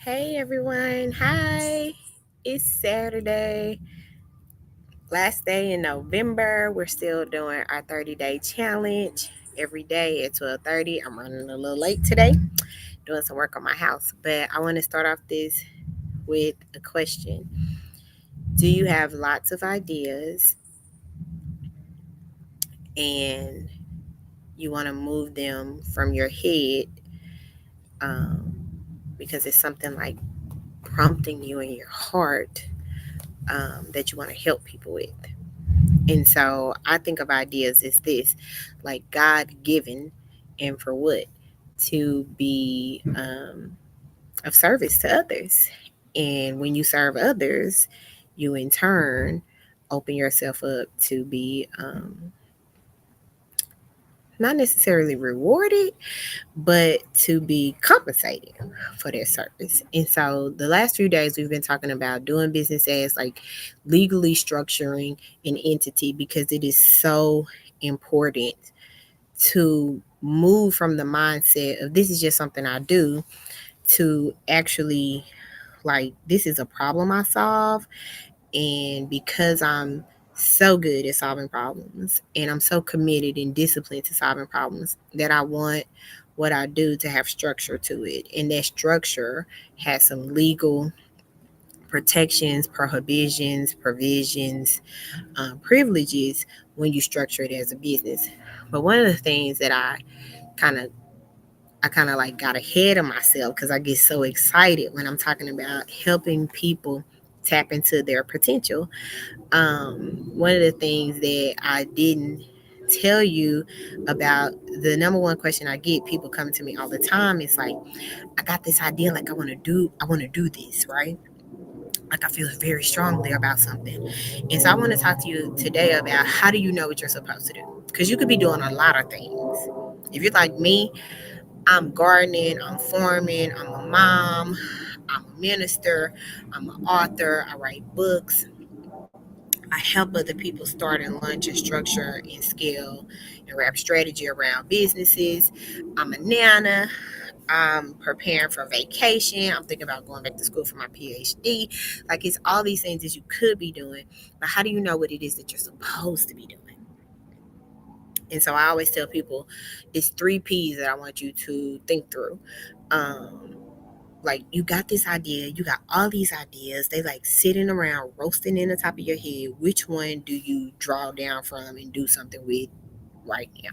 Hey everyone, hi. It's Saturday, last day in November. We're still doing our 30-day challenge every day at 12:30. I'm running a little late today, doing some work on my house, but I want to start off this with a question. Do you have lots of ideas and you want to move them from your head um, because it's something like prompting you in your heart that you want to help people with? And so I think of ideas as this, like God given, and for what? To be of service to others. And when you serve others, you in turn open yourself up to be not necessarily rewarded, but to be compensated for their service. And so the last few days we've been talking about doing business as like legally structuring an entity because it is so important to move from the mindset of this is just something I do to actually like this is a problem I solve, and because I'm so good at solving problems and I'm so committed and disciplined to solving problems that I want what I do to have structure to it. And that structure has some legal protections, prohibitions, provisions, privileges when you structure it as a business. But one of the things that kind of I kind of like got ahead of myself because I get so excited when I'm talking about helping people tap into their potential. One of the things that I didn't tell you about, the number one question I get, people coming to me all the time, is like, I got this idea, like I want to do this, right? Like I feel very strongly about something. And so I want to talk to you today about how do you know what you're supposed to do? Because you could be doing a lot of things. If you're like me, I'm gardening, I'm farming, I'm a mom, I'm a minister, I'm an author, I write books, I help other people start and launch and structure and scale and wrap strategy around businesses. I'm a nana. I'm preparing for vacation. I'm thinking about going back to school for my PhD. Like it's all these things that you could be doing, but how do you know what it is that you're supposed to be doing? And so I always tell people it's three P's that I want you to think through. Um, like you got this idea, you got all these ideas, they like sitting around roasting in the top of your head. Which one do you draw down from and do something with right now?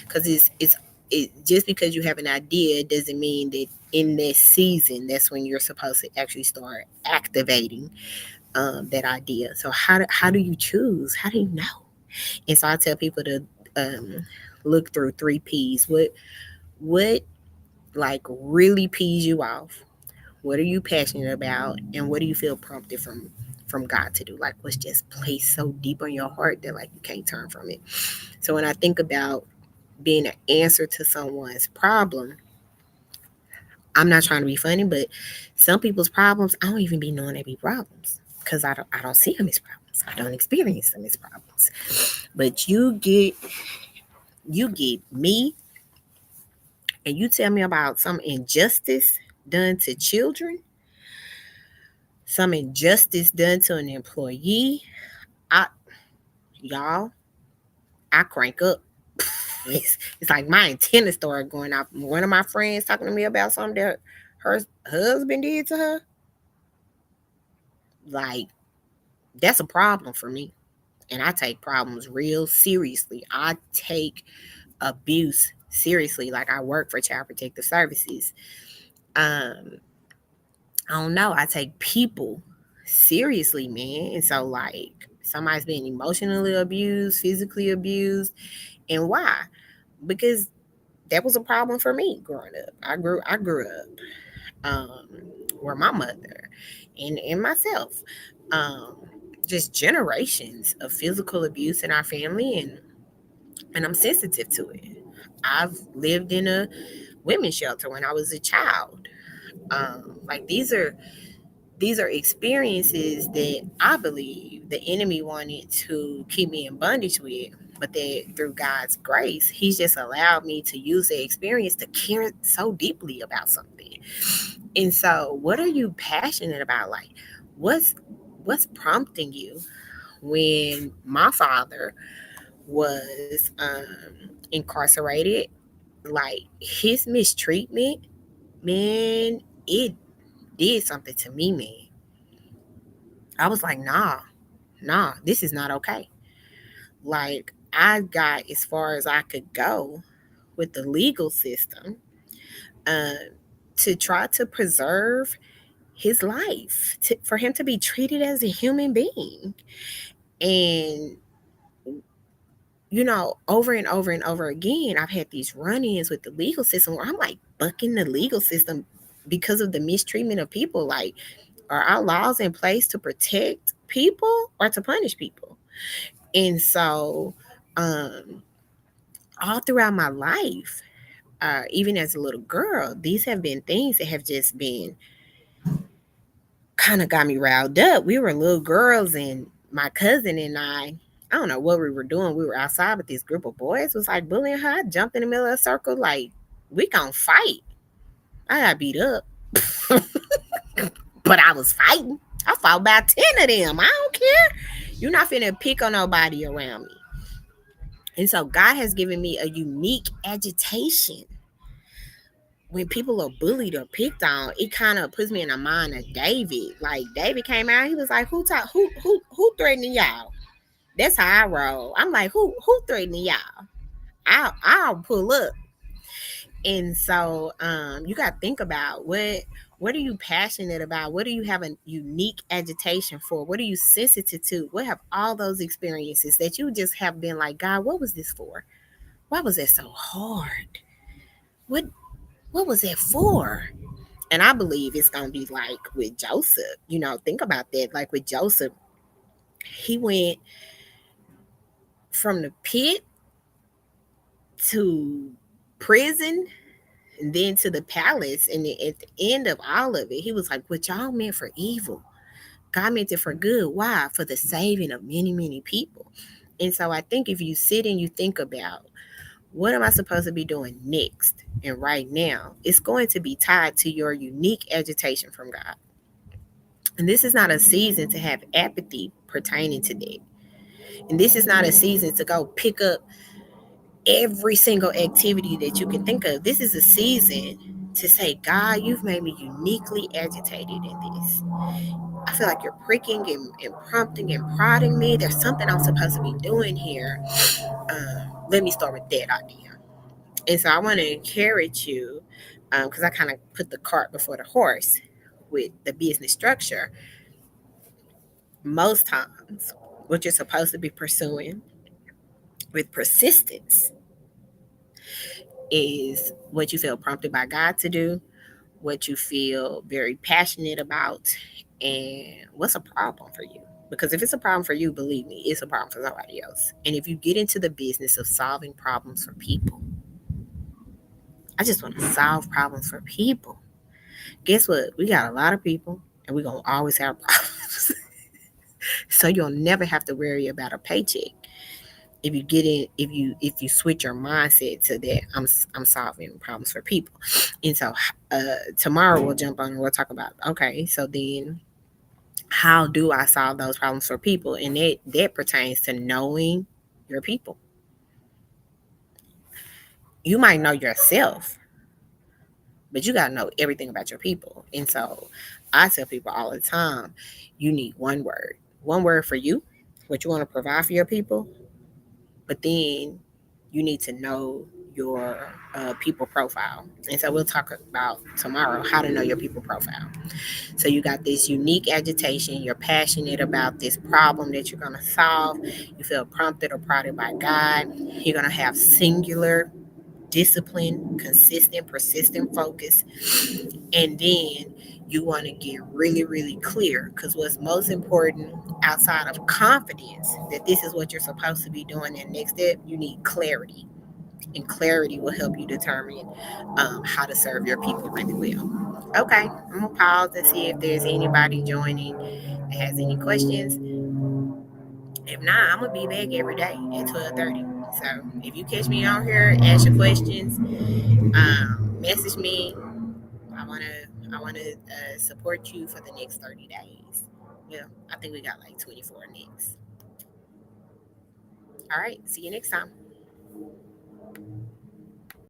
Because it just because you have an idea doesn't mean that in this season that's when you're supposed to actually start activating that idea. So how do you choose? How do you know? And so I tell people to um, look through three P's. What like really pees you off? What are you passionate about? And what do you feel prompted from God to do? Like what's just placed so deep on your heart that like you can't turn from it. So when I think about being an answer to someone's problem, I'm not trying to be funny, but some people's problems, I don't even be knowing they be problems because I don't see them as problems. I don't experience them as problems. But you get me and you tell me about some injustice done to children, some injustice done to an employee. I y'all, I crank up. It's like my antenna started going off. One of my friends talking to me about something that her husband did to her. Like that's a problem for me, and I take problems real seriously. I take abuse seriously. Like I work for Child Protective Services. Um, I don't know. I take people seriously, man. And so like somebody's being emotionally abused, physically abused, and why? Because that was a problem for me growing up. I grew up um, where my mother and myself, um, just generations of physical abuse in our family, and I'm sensitive to it. I've lived in a women's shelter when I was a child. Like these are experiences that I believe the enemy wanted to keep me in bondage with, but that through God's grace, He's just allowed me to use the experience to care so deeply about something. And so, what are you passionate about? Like, what's what's prompting you? When my father was incarcerated, like his mistreatment, man, it did something to me, man. I was like, nah, this is not okay. Like, I got as far as I could go with the legal system, um, to try to preserve his life, for him to be treated as a human being. And, over and over and over again, I've had these run ins with the legal system where I'm like bucking the legal system because of the mistreatment of people. Like, are our laws in place to protect people or to punish people? And so, um, all throughout my life, even as a little girl, these have been things that have just been kind of got me riled up. We were little girls, and my cousin and I don't know what we were doing. We were outside, but this group of boys was like bullying her. I jumped in the middle of a circle, like, we gonna fight. I got beat up, but I was fighting. I fought about 10 of them. I don't care. You're not finna pick on nobody around me. And so God has given me a unique agitation. When people are bullied or picked on, it kind of puts me in the mind of David. Like, David came out, he was like, who threatening y'all? That's how I roll. I'm like, who threatening y'all? I'll pull up. And so, you got to think about what are you passionate about? What do you have a unique agitation for? What are you sensitive to? What have all those experiences that you just have been like, God, what was this for? Why was it so hard? What what was it for? And I believe it's gonna be like with Joseph. Think about that. Like with Joseph, he went from the pit to prison and then to the palace. And at the end of all of it, he was like, what y'all meant for evil, God meant it for good. Why? For the saving of many, many people. And so I think if you sit and you think about, what am I supposed to be doing next and right now, it's going to be tied to your unique agitation from God. And this is not a season to have apathy pertaining to that. And this is not a season to go pick up every single activity that you can think of. This is a season to say, God, you've made me uniquely agitated in this. I feel like you're pricking and prompting and prodding me. There's something I'm supposed to be doing here. Let me start with that idea. And so I want to encourage you, because I kind of put the cart before the horse with the business structure. Most times, what you're supposed to be pursuing with persistence is what you feel prompted by God to do, what you feel very passionate about, and what's a problem for you. Because if it's a problem for you, believe me, it's a problem for somebody else. And if you get into the business of solving problems for people, I just want to solve problems for people. Guess what? We got a lot of people, and we're going to always have problems. So you'll never have to worry about a paycheck if you get in, if you switch your mindset to that. I'm solving problems for people. And so, tomorrow we'll jump on and we'll talk about, okay, so then how do I solve those problems for people? And that pertains to knowing your people. You might know yourself, but you got to know everything about your people. And so I tell people all the time, you need one word for you, what you want to provide for your people. But then you need to know your people profile. And so we'll talk about tomorrow how to know your people profile. So you got this unique agitation. You're passionate about this problem that you're going to solve. You feel prompted or prodded by God. You're going to have singular discipline, consistent, persistent focus. And then you want to get really, really clear, because what's most important outside of confidence that this is what you're supposed to be doing, and next step, you need clarity. And clarity will help you determine how to serve your people really well. Okay, I'm going to pause and see if there's anybody joining that has any questions. If not, I'm going to be back every day at 12:30. So if you catch me on here, ask your questions, message me. I want to I want to support you for the next 30 days. Yeah, I think we got like 24 next. All right, see you next time.